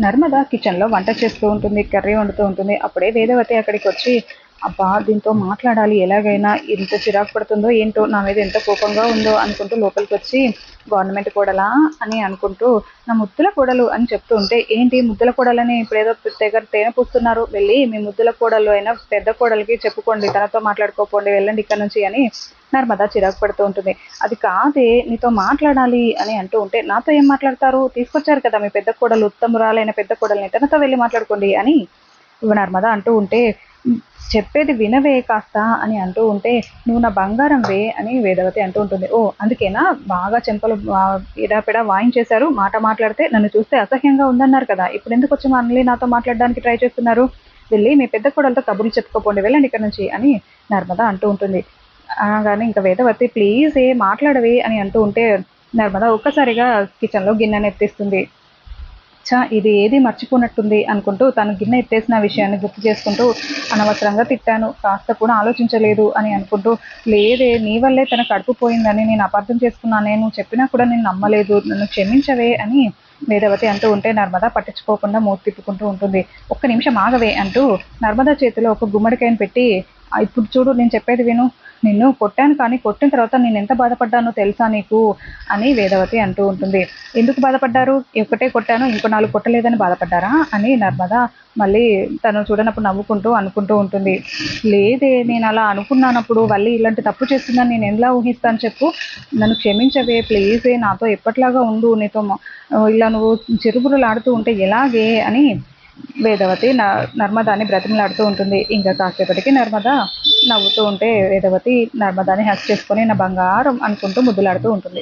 నర్మద కిచెన్లో వంట చేస్తూ ఉంటుంది, కర్రీ వండుతూ ఉంటుంది. అప్పుడే వేదవతి అక్కడికి వచ్చి, అబ్బా దీంతో మాట్లాడాలి ఎలాగైనా, ఎంత చిరాకు పడుతుందో ఏంటో, నా మీద ఎంత కోపంగా ఉందో అనుకుంటూ లోపలికి వచ్చి, గవర్నమెంట్ కోడలా అని అనుకుంటూ, నా ముద్దుల కోడలు అని చెప్తూ ఉంటే, ఏంటి ముద్దుల కోడలని ఇప్పుడేదో తెగ తేనె పూస్తున్నారు, వెళ్ళి మీ ముద్దుల కోడలు అయినా పెద్ద కోడలికి చెప్పుకోండి, తనతో మాట్లాడుకోపోండి, వెళ్ళండి ఇక్కడ నుంచి అని నర్మద చిరాకు పడుతూ ఉంటుంది. అది కాదే, నీతో మాట్లాడాలి అని అంటూ ఉంటే, నాతో ఏం మాట్లాడతారు, తీసుకొచ్చారు కదా మీ పెద్ద కోడలు, ఉత్తమురాలైన పెద్ద కోడల్ని, తనతో వెళ్ళి మాట్లాడుకోండి అని నర్మద అంటూ ఉంటే, చెప్పేది వినవే కాస్త అని అంటూ ఉంటే, నువ్వు నా బంగారం వే అని వేదవతి అంటూ ఉంటుంది. ఓ అందుకేనా బాగా చెంపలు ఇడాపిడా వాయించేశారు, మాట మాట్లాడితే నన్ను చూస్తే అసహ్యంగా ఉందన్నారు కదా, ఇప్పుడు ఎందుకు వచ్చి మళ్ళీ నాతో మాట్లాడడానికి ట్రై చేస్తున్నారు, వెళ్ళి మీ పెద్ద కోడలతో కబుర్లు చెప్పుకోపోండి, వెళ్ళండి ఇక్కడ నుంచి అని నర్మద అంటూ ఉంటుంది. అనగానే ఇంకా వేదవతి ప్లీజ్ మాట్లాడవే అని అంటూ ఉంటే, నర్మద ఒక్కసారిగా కిచెన్లో గిన్నెను ఎత్తిస్తుంది. ఇది ఏది మర్చిపోనట్టుంది అనుకుంటూ తను గిన్నె ఎత్తేసిన విషయాన్ని గుర్తు చేసుకుంటూ, అనవసరంగా తిట్టాను, కాస్త కూడా ఆలోచించలేదు అని అనుకుంటూ, లేదే నీ వల్లే తన కడుపు పోయిందని నేను అపార్థం చేసుకున్నానే, నువ్వు చెప్పినా కూడా నేను నమ్మలేదు, నన్ను క్షమించవే అని వేదవతి అంటూ ఉంటే, నర్మద పట్టించుకోకుండా మూతి తిప్పుకుంటూ ఉంటుంది. ఒక్క నిమిషం ఆగవే అంటూ నర్మద చేతిలో ఒక గుమ్మడికాయను పెట్టి, ఇప్పుడు చూడు నేను చెప్పేది విను, నిన్ను కొట్టాను కానీ కొట్టిన తర్వాత నేను ఎంత బాధపడ్డానో తెలుసా నీకు అని వేదవతి అంటూ ఉంటుంది. ఎందుకు బాధపడ్డారు, ఒక్కటే కొట్టాను ఇంకో 4 కొట్టలేదని బాధపడ్డారా అని నర్మద మళ్ళీ తను చూడనప్పుడు నవ్వుకుంటూ అనుకుంటూ ఉంటుంది. లేదే నేను అలా అనుకున్నానప్పుడు మళ్ళీ ఇలాంటి తప్పు చేస్తుందని నేను ఎలా ఊహిస్తాను చెప్పు, నన్ను క్షమించవే ప్లీజే, నాతో ఎప్పట్లాగా ఉండు, నీతో ఇలా నువ్వు చిరుబురులాడుతూ ఉంటే ఎలాగే అని వేదవతి నర్మదాని బ్రతిమలాడుతూ ఉంటుంది. ఇంకా కాసేపటికి నర్మద నవ్వుతూ ఉంటే వేదవతి నర్మదాని హక్ చేసుకొని నా బంగారం అనుకుంటూ ముద్దులాడుతూ ఉంటుంది.